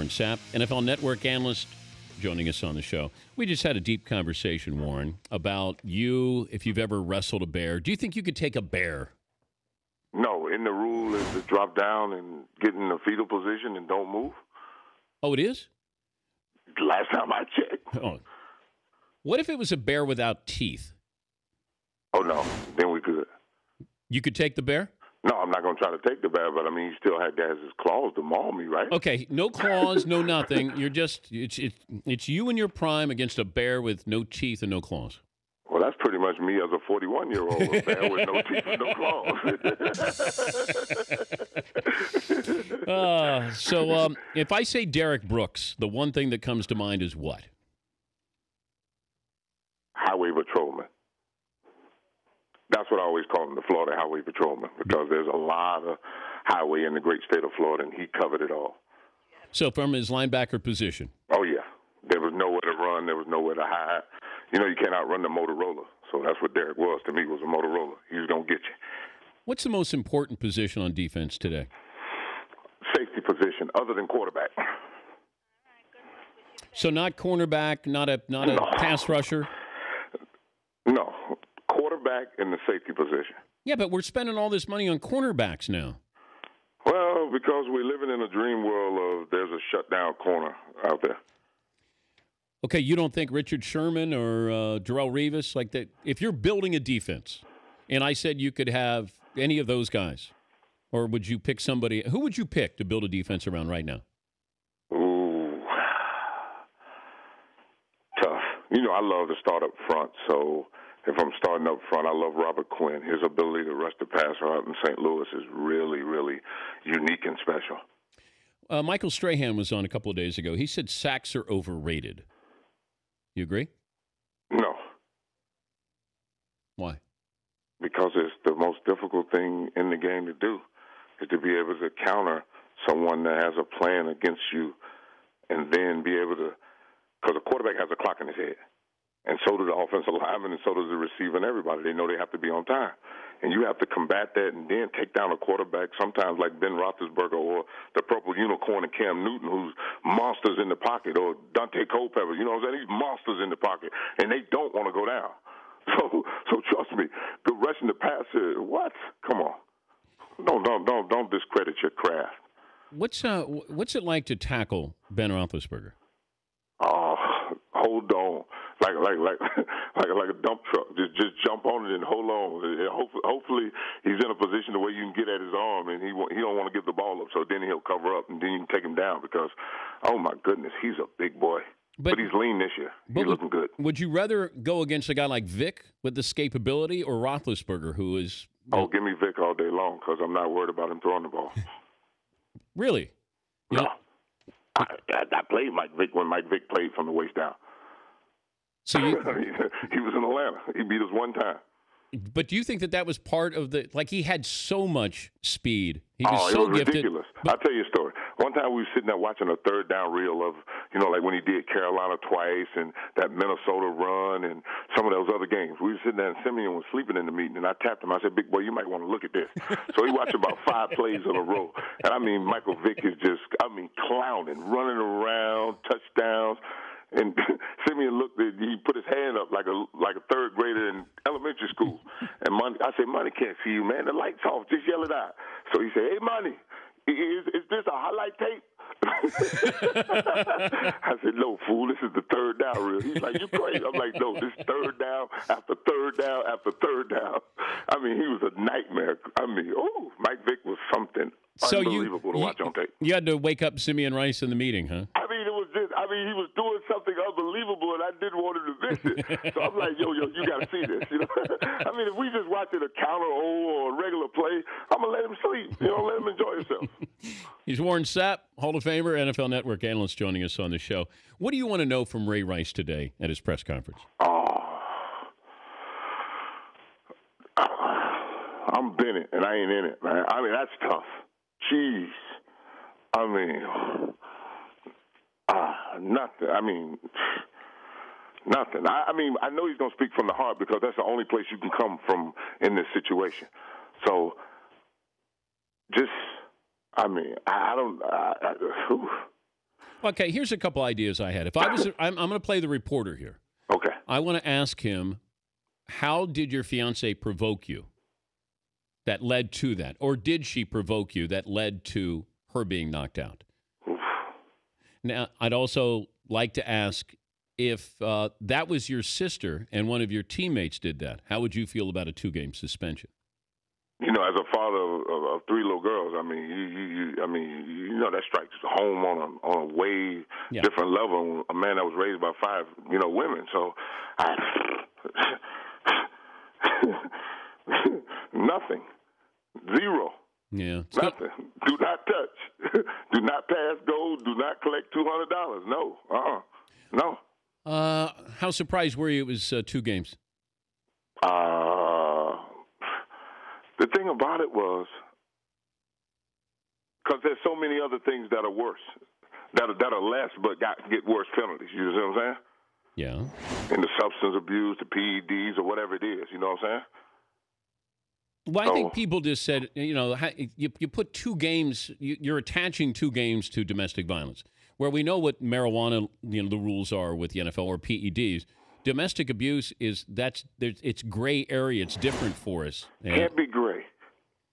Warren Sapp, NFL Network analyst, joining us on the show. We just had a deep conversation, Warren, about you, if you've ever wrestled a bear. Do you think you could take a bear? No, in the rule is to drop down and get in the fetal position and don't move. Oh, it is? Last time I checked. Oh. What if it was a bear without teeth? Oh, no. Then we could. You could take the bear? No, I'm not going to try to take the bear, but, I mean, he still has his claws to maul me, right? Okay, no claws, no nothing. You're just, it's you in your prime against a bear with no teeth and no claws. Well, that's pretty much me as a 41-year-old, a bear with no teeth and no claws. So if I say Derek Brooks, the one thing that comes to mind is what? Highway patrolman. That's what I always call him, the Florida Highway Patrolman, because there's a lot of highway in the great state of Florida, and he covered it all. So from his linebacker position? Oh, yeah. There was nowhere to run. There was nowhere to hide. You know, you can't outrun the Motorola. So that's what Derek was to me, was a Motorola. He was going to get you. What's the most important position on defense today? Safety position, other than quarterback. So not cornerback, not a pass rusher? No. Quarterback in the safety position. Yeah, but we're spending all this money on cornerbacks now. Well, because we're living in a dream world of there's a shutdown corner out there. Okay, you don't think Richard Sherman or Darrelle Revis, like that? If you're building a defense, and I said you could have any of those guys, or would you pick somebody? Who would you pick to build a defense around right now? Ooh, tough. You know, I love to start up front, so if I'm starting up front, I love Robert Quinn. His ability to rush the passer out in St. Louis is really, really unique and special. Michael Strahan was on a couple of days ago. He said sacks are overrated. You agree? No. Why? Because it's the most difficult thing in the game to do, is to be able to counter someone that has a plan against you and then be able to, because a quarterback has a clock in his head. And so do the offensive lineman, and so does the receiver and everybody. They know they have to be on time. And you have to combat that and then take down a quarterback, sometimes like Ben Roethlisberger or the purple unicorn and Cam Newton, who's monsters in the pocket, or Dante Culpepper. You know what I'm saying? These monsters in the pocket, and they don't want to go down. So trust me, the rushing the passer, what? Come on. Don't discredit your craft. What's it like to tackle Ben Roethlisberger? Oh, hold on. Like a dump truck. Just jump on it and hold on. Hopefully he's in a position where you can get at his arm, and he don't want to give the ball up. So then he'll cover up, and then you can take him down because, oh my goodness, he's a big boy. But he's lean this year. He's looking good. Would you rather go against a guy like Vic with the escapability or Roethlisberger, who is? Oh, give me Vic all day long because I'm not worried about him throwing the ball. Really? No. I played Mike Vick when Mike Vick played from the waist down. So he was in Atlanta. He beat us one time. But do you think that was part of the, like, he had so much speed. He was it so was gifted. Ridiculous. I'll tell you a story. One time we were sitting there watching a third down reel of, you know, like when he did Carolina twice and that Minnesota run and some of those other games. We were sitting there and Simeon was sleeping in the meeting, and I tapped him. I said, big boy, you might want to look at this. So he watched about 5 plays in a row. And, I mean, Michael Vick is just, clowning, running around, touchdowns. And Simeon looked at, he put his hand up like a third grader in elementary school. And I said, Money can't see you, man. The light's off. Just yell it out. So he said, hey, Money, is this a highlight tape? I said, no, fool, this is the third down reel. He's like, you crazy. I'm like, no, this third down after third down after third down. I mean, he was a nightmare. I mean, Mike Vick was something unbelievable to watch on tape. You had to wake up Simeon Rice in the meeting, huh? He was doing something unbelievable, and I didn't want him to miss it. So I'm like, yo, you got to see this. You know? I mean, if we just watching a counter or a regular play, I'm going to let him sleep. You know, let him enjoy himself. He's Warren Sapp, Hall of Famer, NFL Network analyst, joining us on the show. What do you want to know from Ray Rice today at his press conference? I'm Bennett, and I ain't in it, man. I mean, that's tough. Jeez. I mean... nothing. I mean, nothing. I mean, I know he's going to speak from the heart because that's the only place you can come from in this situation. So, just, I mean, I don't. Okay, here's a couple ideas I had. If I was, I'm going to play the reporter here. Okay. I want to ask him, how did your fiance provoke you that led to that? Or did she provoke you that led to her being knocked out? Oof. Now, I'd also like to ask if that was your sister and one of your teammates did that. How would you feel about a 2-game suspension? You know, as a father of 3 little girls, I mean, you know, that strikes home on a way different level. A man that was raised by 5, women. So, nothing, 0. Yeah, nothing. Do not touch. Do not pass go. Do not collect $200. No, no. How surprised were you it was 2 games? The thing about it was, because there's so many other things that are worse, that are less but get worse penalties. You know what I'm saying? Yeah. And the substance abuse, the PEDs, or whatever it is. You know what I'm saying? Well, I think people just said, you put 2 games, you're attaching 2 games to domestic violence, where we know what marijuana, the rules are with the NFL or PEDs. Domestic abuse it's gray area. It's different for us. Can't be gray.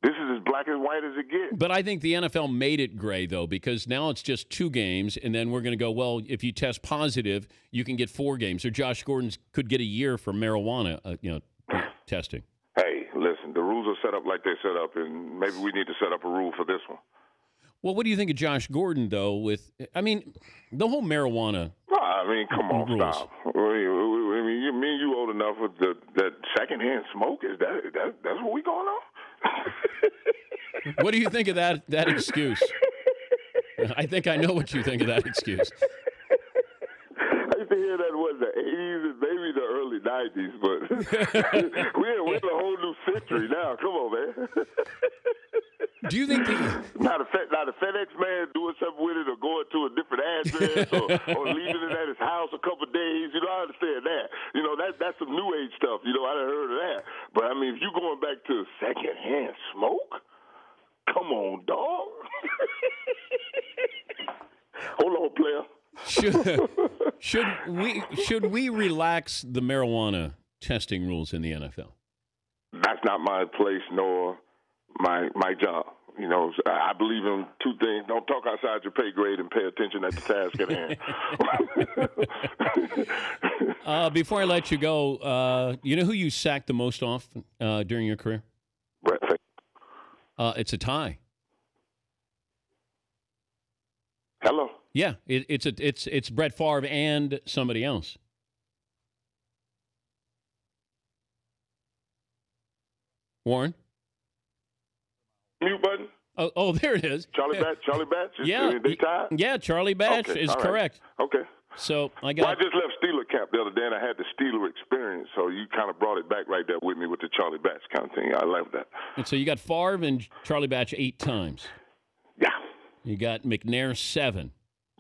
This is as black and white as it gets. But I think the NFL made it gray, though, because now it's just 2 games, and then we're going to go, well, if you test positive, you can get 4 games. Or Josh Gordon could get a year for marijuana, testing. Hey, listen, the rules are set up like they're set up, and maybe we need to set up a rule for this one. Well, what do you think of Josh Gordon, though, the whole marijuana come on, rules. Stop. Me and you old enough with that secondhand smoke? That's what we going on? What do you think of that excuse? I think I know what you think of that excuse. I used to hear that in the 80s and maybe the early 90s, but we're in a whole new century now. Come on, man. Do you think not a FedEx man doing something with it or going to a different address or leaving it at his house a couple of days? I understand that. That's some new age stuff. I done heard of that. But if you going back to secondhand smoke, come on, dog. Hold on, player. Should we relax the marijuana testing rules in the NFL? That's not my place nor my job. I believe in 2 things. Don't talk outside your pay grade and pay attention at the task at hand. Before I let you go, you know who you sacked the most often during your career? Brett Favre. It's a tie. Hello. Yeah, it's Brett Favre and somebody else. Warren? Mute button. Oh, there it is. Charlie Batch? Yeah. They tied? Yeah, Charlie Batch is correct. Okay. So I just left Steeler camp the other day, and I had the Steeler experience, so you kind of brought it back right there with me with the Charlie Batch kind of thing. I love that. And so you got Favre and Charlie Batch 8 times. Yeah. You got McNair 7.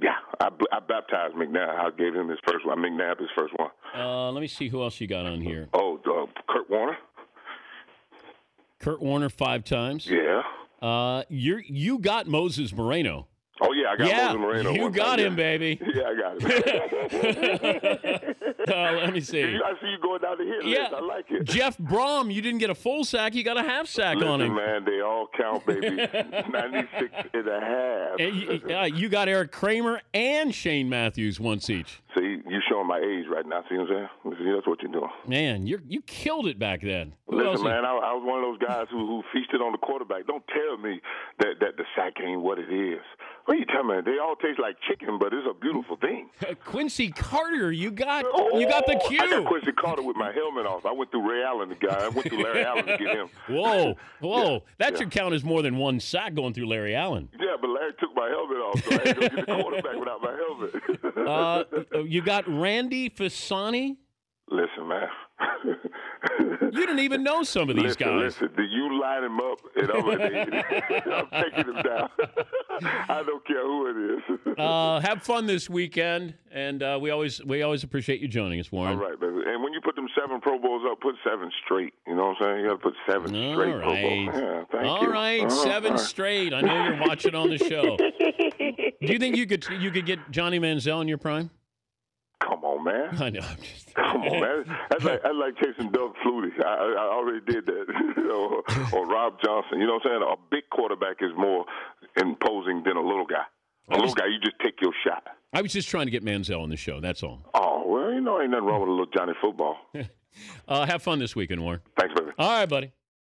Yeah. I baptized McNabb. I gave him his first one. McNabb his first one. Let me see who else you got on here. Kurt Warner. Kurt Warner 5 times. Yeah. You got Moses Moreno. Oh, yeah, I got Moses Moreno. You got him, baby. Yeah, I got him. Let me see. I see you going down the hit list. I like it. Jeff Brom, you didn't get a full sack. You got a half sack on him. Man, they all count, baby. 96 and a half. And you got Eric Kramer and Shane Matthews once each. See, you're showing my age right now. See what I'm saying? See, that's what you're doing. Man, you killed it back then. Listen, man, I was one of those guys who feasted on the quarterback. Don't tell me that the sack ain't what it is. What are you telling me? They all taste like chicken, but it's a beautiful thing. Quincy Carter, you got the cue. I got Quincy Carter with my helmet off. I went through Ray Allen, the guy. I went through Larry Allen to get him. Whoa. Yeah, that should count as more than one sack going through Larry Allen. Yeah, but Larry took my helmet off, so I had to go get the quarterback without my helmet. You got Randy Fasani? Listen, man. You didn't even know some of these guys. Listen, do you line him up and I'm taking him down. I don't care who it is. Have fun this weekend, and we always appreciate you joining us, Warren. All right, baby. And when you put them 7 Pro Bowls up, put 7 straight. You know what I'm saying? You got to put 7 straight Pro Bowls. Yeah, thank you. All right, 7 straight. I know you're watching on the show. Do you think you could get Johnny Manziel in your prime? Come on, man. I know. I'm just... Come on, man. That's like chasing Doug Flutie. I already did that. or Rob Johnson. You know what I'm saying? A big quarterback is more imposing than a little guy. A little guy, you just take your shot. I was just trying to get Manziel on the show. That's all. Oh, well, ain't nothing wrong with a little Johnny football. Have fun this weekend, Warren. Thanks, baby. All right, buddy.